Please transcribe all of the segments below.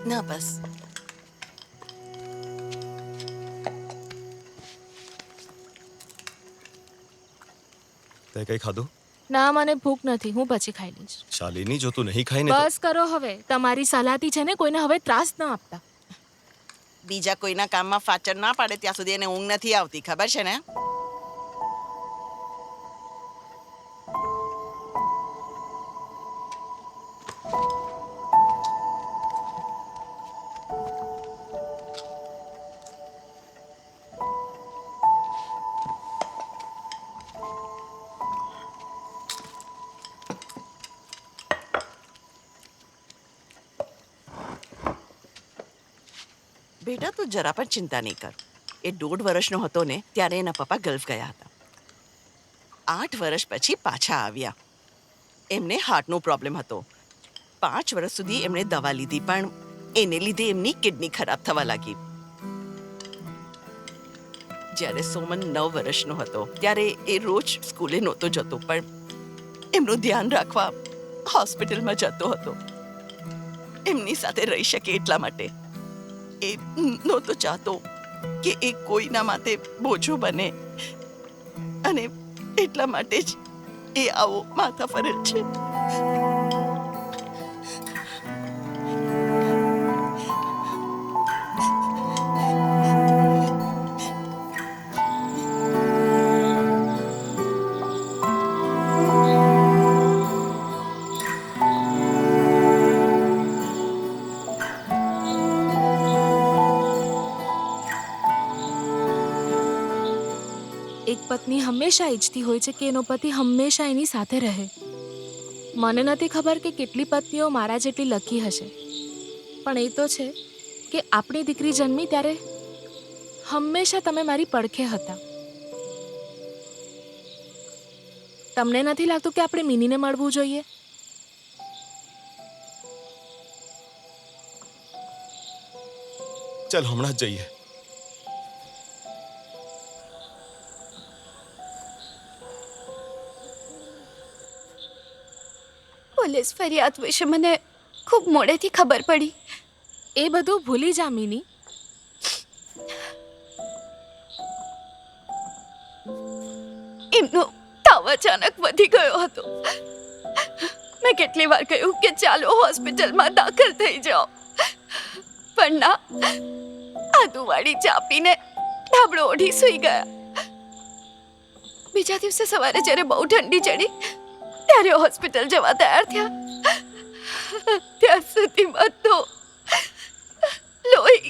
ના બસ. તે કંઈ ખાધું? ના, મને ભૂખ નથી. હું પછી ખાઈ લઈશ. શાલિની, જો તું નહીં ખાય ને તો બસ કરો હવે. તમારી સલાહથી છે ને કોઈને હવે ત્રાસ ન આપતા. બીજા કોઈના કામમાં ફાચર ના પાડે ત્યાં સુધી એને ઊંઘ નથી આવતી, ખબર છે ને? બેટા, તું જરા પણ ચિંતા નહીં કર. એ 1.5 વર્ષનો હતો ને ત્યારે એના પપ્પા ગલ્ફ ગયા હતા. 8 વર્ષ પછી પાછા આવ્યા. એમને હાર્ટનો પ્રોબ્લેમ હતો. 5 વર્ષ સુધી એમણે દવા લીધી, પણ એને લીધે એમની કિડની ખરાબ થવા લાગી. જ્યારે સોમન 9 વર્ષનો હતો ત્યારે એ રોજ સ્કૂલે નહોતો જતો, પણ એમનું ધ્યાન રાખવા હોસ્પિટલમાં જતો હતો. એમની સાથે રહી શકે એટલા માટે. એ નહોતો ચાહતો કે એ કોઈના માટે બોજો બને, અને એટલા માટે જ એ આવો માથા ફરેલ છે. એક પત્ની હંમેશા ઈચ્છતી હોય છે કે એનો પતિ હંમેશા એની સાથે રહે. મને નથી ખબર કે કેટલી પત્નીઓ મારા જેટલી લકી હશે, પણ એ તો છે કે આપણી દીકરી જન્મી ત્યારે હંમેશા તમે મારી પડખે હતા. તમને નથી લાગતું કે આપણે મિનીને મળવું જોઈએ? ચાલ હમણાં જ જઈએ. પોલીસ ફરિયાદ વિશે મને ખૂબ મોડેથી ખબર પડી. એ બધું ભૂલી જા મિની. એમનો તાવ અચાનક વધી ગયો હતો. મેં કેટલી વાર કહ્યું કે ચાલો હોસ્પિટલમાં દાખલ થઈ જાઓ, પણ ના, આદુવાળી ચા પીને ધાબળો ઓઢી સૂઈ ગયા. બીજા દિવસે સવારે જ્યારે બહુ ઠંડી ચડી ત્યારે હોસ્પિટલ જવા તૈયાર થયા. ત્યાં સુધીમાં તો લોહી.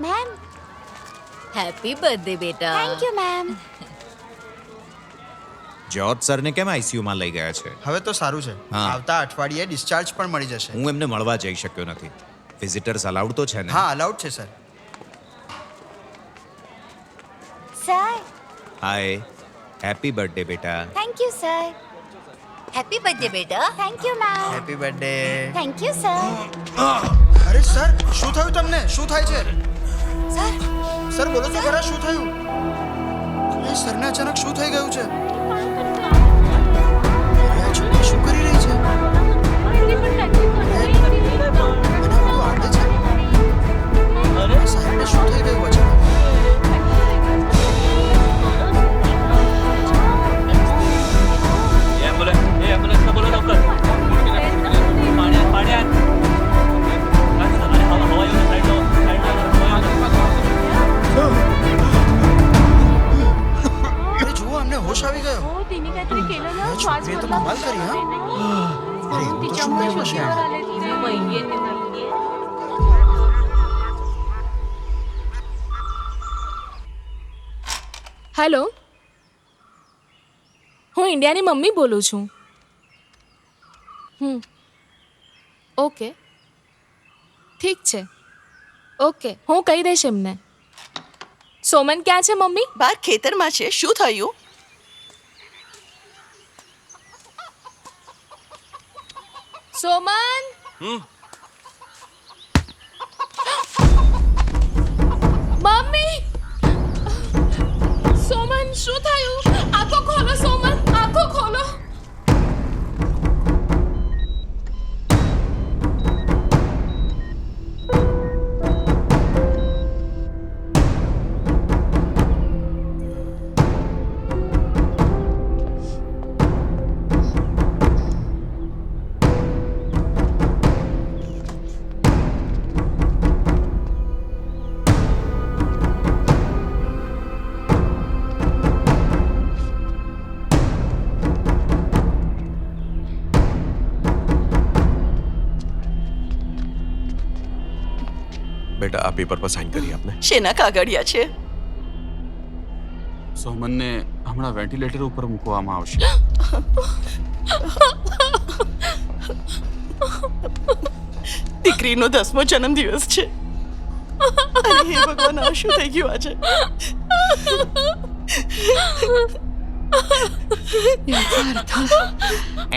મેમ, હેપી બર્થડે બેટા. Thank you ma'am. જ્યોર્જ સરને કેમ આઈસીયુમાં લઈ ગયા છે? હવે તો સારું છે. હા. આવતા અઠવાડિયે ડિસ્ચાર્જ પણ મળી જશે. હું એમને મળવા જઈ શક્યો નથી. વિઝિટર્સ અલાઉડ તો છે ને? હા, અલાઉડ છે sir. Sir, hi, happy birthday બેટા. Thank you sir. Happy birthday બેટા. Thank you ma'am. Happy birthday. Thank you sir. અરે સર, શું થયું તમને? શું થાય છે? સર, સર બોલો તો ખરા, શું થયું? એ સરને અચાનક શું થઈ ગયું છે? અરે આ છોકરી શું કરી રહી છે? મને બધું આવડે છે. આ સાહેબને શું થઈ ગયું અચાનક? અરે જુઓ, અમને હોશ આવી ગયો. આ છોકરીએ તો કમાલ કરી, હા? અરે એવું તો શું કર્યું હશે એણે? હેલો, હું ઇન્ડિયાની મમ્મી બોલું છું. ઓકે ઠીક છે. ઓકે હું કહી દઈશ એમને. સોમન ક્યાં છે મમ્મી? બહાર ખેતરમાં છે. શું થયું? સોમન મમ્મી સોમન શું થયું? આંખો ખોલો સોમન, આંખો ખોલો. બેટા આ પેપર પર સાઇન કરી આપને. શેના કાગળિયા છે? સોમનને હમણાં વેન્ટિલેટર ઉપર મૂકવામાં આવશે. દીકરીનો 10મો જન્મદિવસ છે. અરે હે ભગવાન, આ શું થઈ ગયું આજે?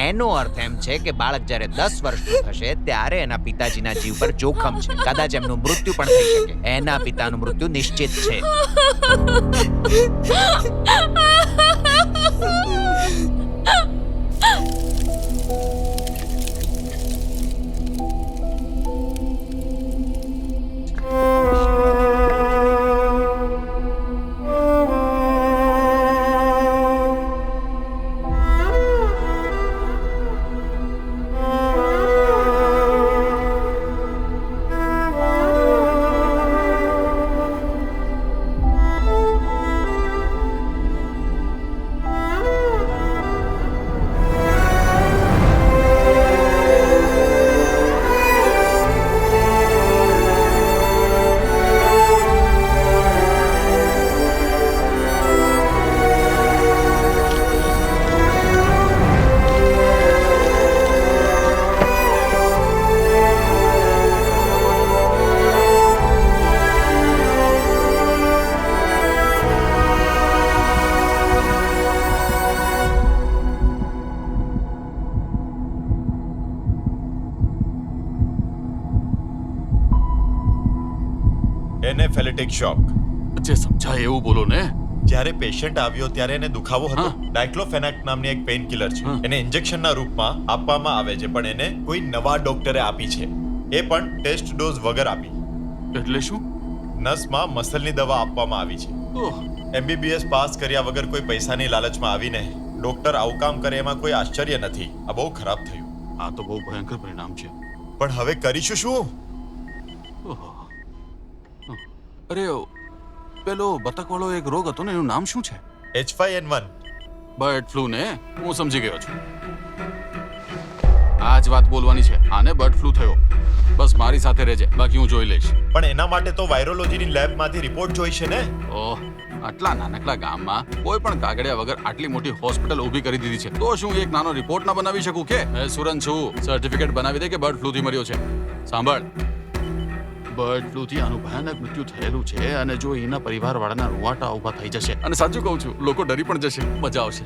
એનો અર્થ એમ છે કે બાળક જ્યારે 10 વર્ષનું થશે ત્યારે એના પિતાજીના જીવ પર જોખમ છે. કદાચ એમનું મૃત્યુ પણ થઈ શકે. એના પિતાનું મૃત્યુ નિશ્ચિત છે. એનેફેલેટિક શોક. જે સમજાય એવું બોલો ને. જ્યારે પેશન્ટ આવ્યો ત્યારે એને દુખાવો હતો. હા. ડાયક્લોફેનાક નામની એક પેઇન કિલર છે. હા. એને ઇન્જેક્શનના રૂપમાં આપવામાં આવે છે, પણ એને કોઈ નવા ડોક્ટરે આપી છે. એ પણ ટેસ્ટ ડોઝ વગર આપી. એટલે શું? નસમાં મસલની દવા આપવામાં આવી છે. ઓહ, MBBS પાસ કર્યા વગર કોઈ પૈસાની લાલચમાં આવીને ડોક્ટર આવું કામ કરે એમાં કોઈ આશ્ચર્ય નથી. આ બહુ ખરાબ થયું. આ તો બહુ ભયંકર પરિણામ છે. પણ હવે કરીશું શું? ઓહો. અરે પેલો બતકવાળો એક રોગ હતો ને, એનું નામ શું છે? H5N1. બર્ડ ફ્લૂ ને? હું સમજી ગયો છું. આ જ વાત બોલવાની છે. આને બર્ડ ફ્લૂ થયો. બસ મારી સાથે રહેજે, બાકી હું જોઈ લઈશ. પણ એના માટે તો વાયરોલોજીની લેબમાંથી રિપોર્ટ જોઈશે ને. ઓહ, આટલા નાનકડા ગામમાં કોઈ પણ કાગળિયા વગર આટલી મોટી હોસ્પિટલ ઊભી કરી દીધી છે. તો શું એક નાનો રિપોર્ટ ના બનાવી શકું કે? મેં સુરન છું, સર્ટિફિકેટ બનાવી દે કે બર્ડ ફ્લૂથી મર્યો છે. સાંભળ, બર્ડ ફ્લૂથી આનું ભયાનક મૃત્યુ થયેલું છે, અને જો એના પરિવારવાળાના રૂવાટા ઊભા થઈ જશે, અને સાચું કહું છું, લોકો ડરી પણ જશે. મજા આવશે.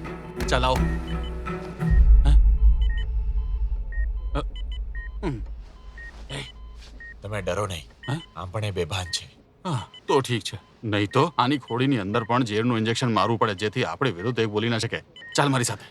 ચાલ આવો. તમે ડરો નહીં. હા? આમ પણ એ બેભાન છે. હા, તો ઠીક છે. નહીં તો આની ખોડીની અંદર પણ ઝેરનું ઇન્જેક્શન મારવું પડે, જેથી આપણે વિરુદ્ધ એ બોલી ના શકે. ચાલ મારી સાથે.